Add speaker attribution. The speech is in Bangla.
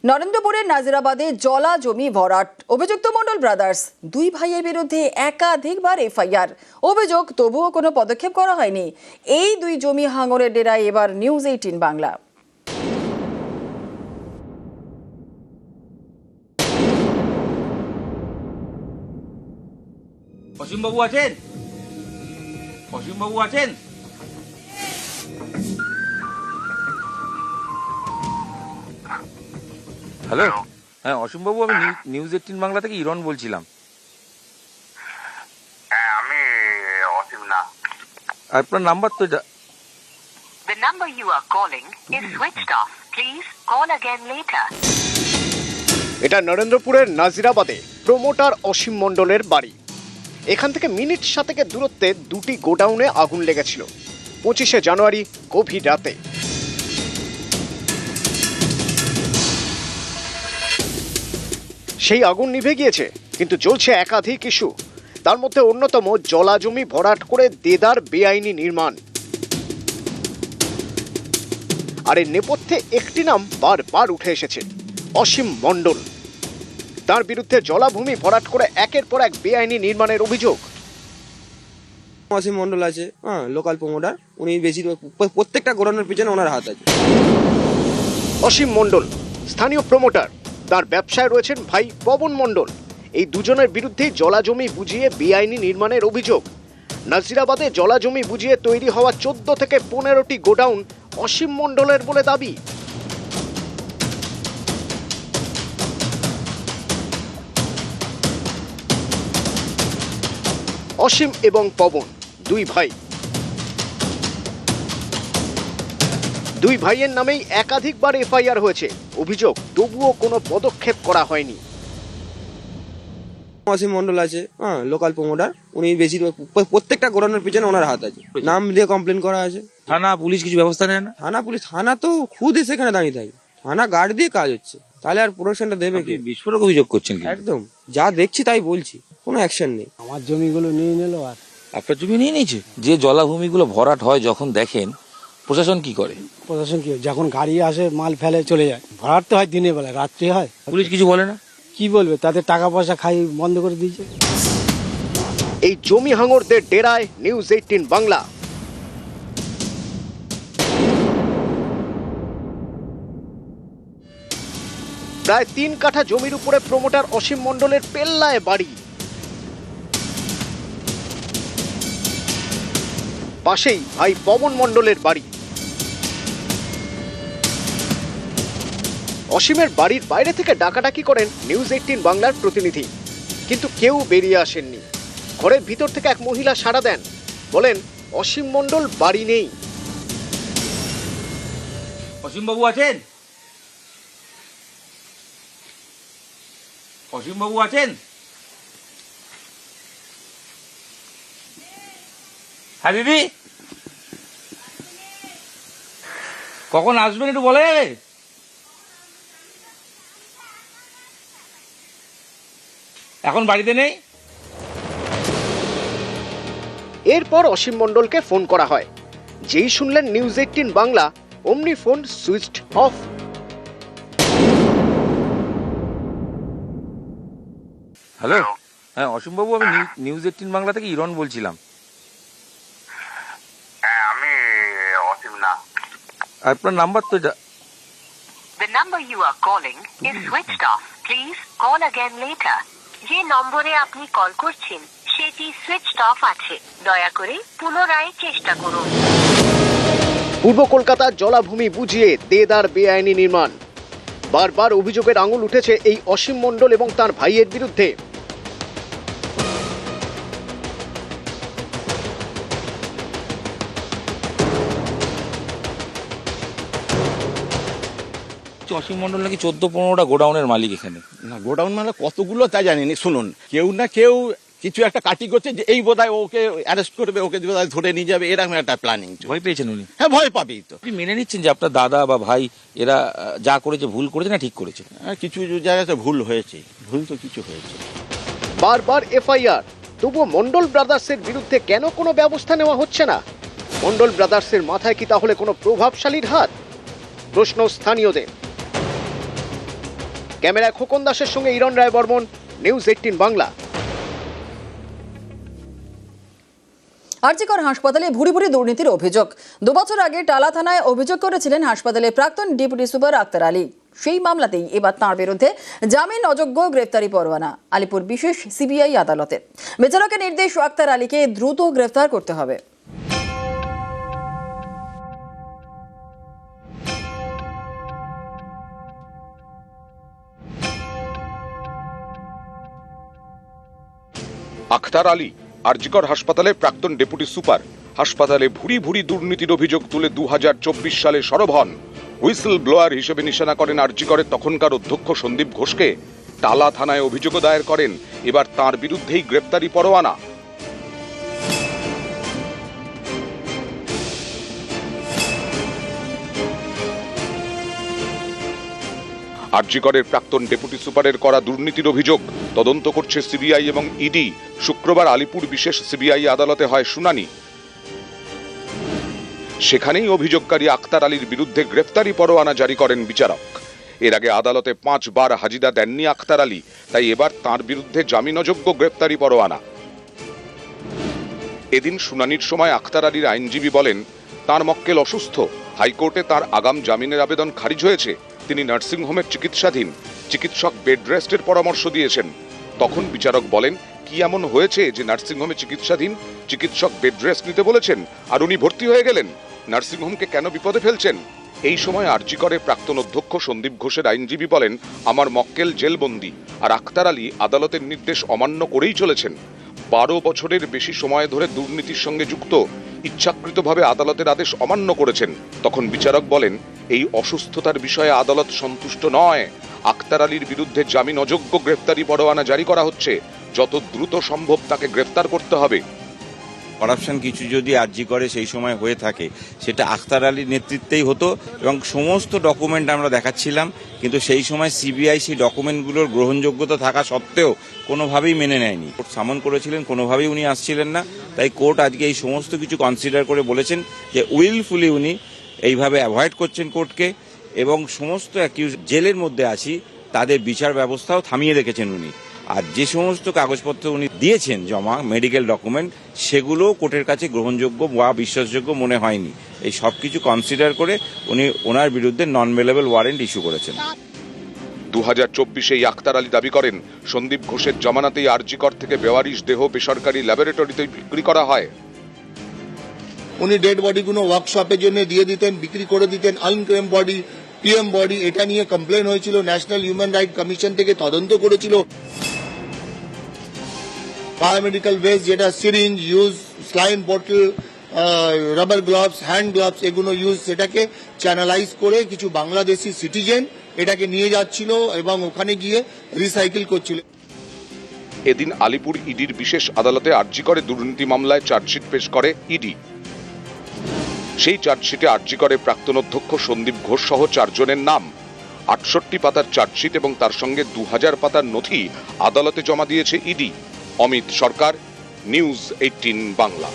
Speaker 1: নরেন্দ্রপুরের নাজিরাবাদে জলা জমি ভরাট, অভিযুক্ত মন্ডল ব্রাদার্স। দুই ভাইয়ের বিরুদ্ধে একাধিকবার এফআইআর, অভিযোগ তবুও কোনো পদক্ষেপ করা হয়নি। এই দুই জমি হাঙরের ডেরায় এবার নিউজ 18 বাংলা।
Speaker 2: অসীমবাবু আছেন? অসীমবাবু আছেন? হ্যালো, হ্যাঁ অসীমবাবু, আমি নিউজ 18 বাংলা থেকে ইরন বলছিলাম।
Speaker 3: হ্যাঁ, আমি অসীম না।
Speaker 2: আপনার নাম্বার তো
Speaker 4: The number you are calling is switched off. Please call again later.
Speaker 5: এটা নরেন্দ্রপুরের নাজিরাবাদে প্রমোটার অসীম মণ্ডলের বাড়ি। এখান থেকে মিনিট 7 দূরত্বে দুটি গোডাউনে আগুন লেগেছিল 25শে জানুয়ারি গভীর রাতে। সেই আগুন নিভে গিয়েছে, কিন্তু জ্বলছে একাধিক ইস্যু। তার মধ্যে অন্যতম জলা জমি ভরাট করে দেদার বেআইনি নির্মাণ। আর এর নেপথ্যে একটি নাম বারবার উঠে এসেছে, অসীম মণ্ডল। তার বিরুদ্ধে জলাভূমি ভরাট করে একের পর এক বেআইনি নির্মাণের অভিযোগ।
Speaker 6: অসীম মণ্ডল আছে, লোকাল প্রমোটার। উনি বেশি প্রত্যেকটা গোডাউনের পিছনে ওনার হাত আছে।
Speaker 5: অসীম মণ্ডল স্থানীয় প্রমোটার, তার ব্যবসায় রয়েছেন ভাই পবন মণ্ডল। এই দুজনের বিরুদ্ধে জলাজমি বুঝিয়ে বেআইনি নির্মাণের অভিযোগ। নাজিরাবাদে জলাজমি বুঝিয়ে তৈরি হওয়া 14 থেকে 15টি গোডাউন অসীম মণ্ডলের বলে দাবি। অসীম এবং পবন দুই ভাই। দুই ভাইয়ের নামেই একাধিকবার এফআইআর হয়েছে, অভিযোগ তবুও কোনো পদক্ষেপ করা হয়নি।
Speaker 6: অসীম মণ্ডল আছে, লোকাল প্রমোটার। উনি বেশি প্রত্যেকটা গোডাউনের পিছনে ওনার হাত আছে। নাম দিয়ে কমপ্লেন করা আছে।
Speaker 2: থানা পুলিশ কিছু ব্যবস্থা নেয় না?
Speaker 6: থানা তো খুদ সেখানে দাঁড়িয়ে থাকে। থানা গার্ড দিয়ে কাজ হচ্ছে, তাহলে আর প্রোডাকশনটা দেবে কি?
Speaker 2: বিস্ফোরক অভিযোগ করছেন?
Speaker 6: একদম যা দেখছি তাই বলছি, কোনো অ্যাকশন নেই।
Speaker 7: আমার জমিগুলো নিয়ে নিল। আর
Speaker 2: আপনার জমি নিয়ে নিয়েছে? যে জলাভূমিগুলো ভরাট হয় যখন দেখেন, প্রশাসন কি করে?
Speaker 7: প্রশাসন কি, যখন গাড়ি আসে মাল ফেলে চলে যায়। ভরাট তো হয় দিনের বেলা, রাত্রি হয়।
Speaker 2: পুলিশ কিছু বলে না?
Speaker 7: কি বলবে, তাদের টাকা পয়সা খাই বন্ধ করে দিয়েছে।
Speaker 5: এই জমি হাঙরদের ডেরায় নিউজ 18 বাংলা। প্রায় 3 কাঠা জমির উপরে প্রমোটার অসীম মণ্ডলের পেল্লায় বাড়ি। পাশেই ভাই পবন মণ্ডলের বাড়ি। অসীমের বাড়ির বাইরে থেকে ডাকাডাকি করেন নিউজ 18 বাংলার প্রতিনিধি, কিন্তু কেউ বেরিয়ে আসেননি। ঘরের ভিতর থেকে এক মহিলা সাড়া দেন, বলেন অসীম মণ্ডল বাড়ি নেই।
Speaker 2: অসীমবাবু আছেন? অসীমবাবু আছেন? হ্যাঁ দিদি, কখন আসবেন একটু বলে যাবে? এখন বাড়িতে নেই।
Speaker 5: এরপর অসীম মণ্ডলকে ফোন করা হয়। যেই শুনলেন নিউজ 18 বাংলা, অমনি ফোন সুইচড অফ।
Speaker 2: হ্যালো, হ্যাঁ অসীমবাবু, আমি নিউজ 18 বাংলা থেকে ইরন বলছিলাম।
Speaker 3: হ্যাঁ, আমি অসীম না।
Speaker 2: আপনার নাম্বার তো
Speaker 4: The number you are calling is switched off. Please call again later. যে নম্বরে আপনি কল করছেন সেটি সুইচড অফ আছে। দয়া করে পুনরায় চেষ্টা করুন।
Speaker 5: পূর্ব কলকাতার জলাভূমি বুঝিয়ে দেদার বেআইনি নির্মাণ। বারবার অভিযোগের আঙুল উঠেছে এই অসীম মণ্ডল এবং তার ভাইয়ের বিরুদ্ধে।
Speaker 2: অসীম মণ্ডল নাকি 14-15টা গোডাউনের মালিক এখানে।
Speaker 8: না, গোডাউন মানে কতগুলো তা জানিনি। শুনুন, কেউ না কেউ কিছু একটা কাটি করছে যে এই বোধহয় ওকে অ্যারেস্ট করবে, ওকে বোধহয় ধরে নিয়ে যাবে, এরকম একটা প্ল্যানিং।
Speaker 2: ভয় পেয়েছেন উনি?
Speaker 8: হ্যাঁ, ভয় পাবেই তো।
Speaker 2: আপনি মেনে নিচ্ছেন যে আপনার দাদা বা ভাই এরা যা করেছে ভুল করেছে না ঠিক করেছে?
Speaker 8: কিছু জায়গাতে ভুল হয়েছে, ভুল তো কিছু হয়েছে।
Speaker 5: বারবার এফআইআর, তবুও মণ্ডল ব্রাদার্সের বিরুদ্ধে কেন কোনো ব্যবস্থা নেওয়া হচ্ছে না? মণ্ডল ব্রাদার্সের মাথায় কি তাহলে কোনো প্রভাবশালীর হাত? প্রশ্ন স্থানীয়দের। ক্যামেরায় খোকন দাসের সঙ্গে ইরণ রায় বর্মন, নিউজ 18 বাংলা।
Speaker 1: আরজিকর হাসপাতালে ভুরি ভুরি দুর্নীতির অভিযোগ। 2 বছর আগে টালা থানায় অভিযোগ করেছিলেন হাসপাতালের প্রাক্তন ডেপুটি সুপার আক্তার আলী। সেই মামলাতেই এবার তাঁর বিরুদ্ধে জামিন অযোগ্য গ্রেফতারি পরোয়ানা আলিপুর বিশেষ সিবিআই আদালতে। বিচারকের নির্দেশ, আক্তার আলীকে দ্রুত গ্রেফতার করতে হবে।
Speaker 9: আখতার আলী আরজিকর হাসপাতালে প্রাক্তন ডেপুটি সুপার। হাসপাতালে ভুরি ভুরি দুর্নীতির অভিযোগ তুলে 2024 সালে সরব হন। হুইসেল ব্লোয়ার হিসেবে নিশানা করেন আরজিকরের তখনকার অধ্যক্ষ সন্দীপ ঘোষকে। টালা থানায় অভিযোগও দায়ের করেন। এবার তার বিরুদ্ধেই গ্রেপ্তারি পরোয়ানা। আরজিকরের প্রাক্তন ডেপুটি সুপারের করা দুর্নীতির অভিযোগ তদন্ত করছে সিবিআই এবং ইডি। শুক্রবার আলিপুর বিশেষ সিবিআই আদালতে হয় শুনানি। সেখানেই অভিযোগকারী আক্তার আলীর বিরুদ্ধে গ্রেফতারি পরোয়ানা জারি করেন বিচারক। এর আগে আদালতে 5 বার হাজিরা দেননি আক্তার আলী, তাই এবার তার বিরুদ্ধে জামিনযোগ্য গ্রেফতারি পরোয়ানা। এদিন শুনানির সময় আক্তার আলীর আইনজীবী বলেন, তার মক্কেল অসুস্থ, হাইকোর্টে তার আগাম জামিনের আবেদন খারিজ হয়েছে। তিনি নার্সিংহোমের চিকিৎসাধীন, চিকিৎসক বেড রেস্টের পরামর্শ দিয়েছেন। তখন বিচারক বলেন, কি এমন হয়েছে যে নার্সিংহোমে চিকিৎসাধীন, চিকিৎসক বেড রেস্ট নিতে বলেছেন আর উনি ভর্তি হয়ে গেলেন? নার্সিংহোমকে কেন বিপদে ফেলছেন? এই সময় আরজিকরের প্রাক্তন অধ্যক্ষ সন্দীপ ঘোষের আইনজীবী বলেন, আমার মক্কেল জেলবন্দি আর আক্তার আলী আদালতের নির্দেশ অমান্য করেই চলেছেন। 12 বছরের বেশি সময় ধরে দুর্নীতির সঙ্গে যুক্ত, ইচ্ছাকৃতভাবে আদালতের আদেশ অমান্য করেছেন। তখন বিচারক বলেন, এই অসুস্থতার বিষয়ে আদালত সন্তুষ্ট নয়। আক্তার আলীর বিরুদ্ধে জামিন অযোগ্য গ্রেফতারি পরোয়ানা জারি করা হচ্ছে। যত দ্রুত সম্ভব তাকে গ্রেফতার করতে হবে।
Speaker 10: করাপশন কিছু যদি আরজি করে সেই সময় হয়ে থাকে, সেটা আক্তার আলীর নেতৃত্বেই হতো এবং সমস্ত ডকুমেন্ট আমরা দেখাচ্ছিলাম, কিন্তু সেই সময় সিবিআই সেই ডকুমেন্টগুলোর গ্রহণযোগ্যতা থাকা সত্ত্বেও কোনোভাবেই মেনে নেয়নি। কোর্ট সামন করেছিলেন, কোনোভাবেই উনি আসছিলেন না। তাই কোর্ট আজকে এই সমস্ত কিছু কনসিডার করে বলেছেন যে উইলফুলি উনি এইভাবে অ্যাভয়েড করছেন কোর্টকে, এবং সমস্ত অ্যাকিউজ জেলের মধ্যে আছি তাদের বিচার ব্যবস্থাও থামিয়ে রেখেছেন উনি। আর যে সমস্ত কাগজপত্র উনি দিয়েছেন জমা, মেডিকেল ডকুমেন্ট, সেগুলো কোর্টের কাছে গ্রহণযোগ্য বা বিশ্বাসযোগ্য মনে হয়নি। এই সব কিছু কনসিডার করে উনি ওনার বিরুদ্ধে নন বেলেবল ওয়ারেন্ট ইস্যু করেছেন।
Speaker 9: 2024 আক্তার আলী দাবি করেন, সন্দীপ ঘোষের জামানাতেই আরজিকর থেকে বেওয়ারিশ দেহ বেসরকারি ল্যাবরেটরিতে বিক্রি করা হয়।
Speaker 11: উনি ডেড বডিগুলো ওয়ার্কশপের জন্য দিয়ে দিতেন, বিক্রি করে দিতেন। আনক্লেম বডি, পিএম বডি, এটা নিয়ে কমপ্লেন হয়েছিল, ন্যাশনাল হিউম্যান রাইট কমিশন থেকে তদন্ত করেছিল। বায়োমেডিক্যাল ওয়েস্ট, যেটা syringe use, saline bottle, rubber gloves, hand gloves, এগুলো ইউজ, সেটাকে চ্যানেলাইজ করে কিছু বাংলাদেশি সিটিজেন এটাকে নিয়ে যাচ্ছিল এবং ওখানে গিয়ে রিসাইকেল করছিল।
Speaker 9: এদিন আলিপুর ইডির বিশেষ আদালতে আরজিকরে দুর্নীতি মামলায় চার্জশিট পেশ করে ইডি। সেই চার্জশিটে আরজিকরে প্রাক্তন অধ্যক্ষ সন্দীপ ঘোষ সহ 4 জনের নাম। 68 পাতার চার্জশিট এবং তার সঙ্গে 2000 পাতার নথি আদালতে জমা দিয়েছে ইডি। অমিত সরকার, নিউজ 18 বাংলা।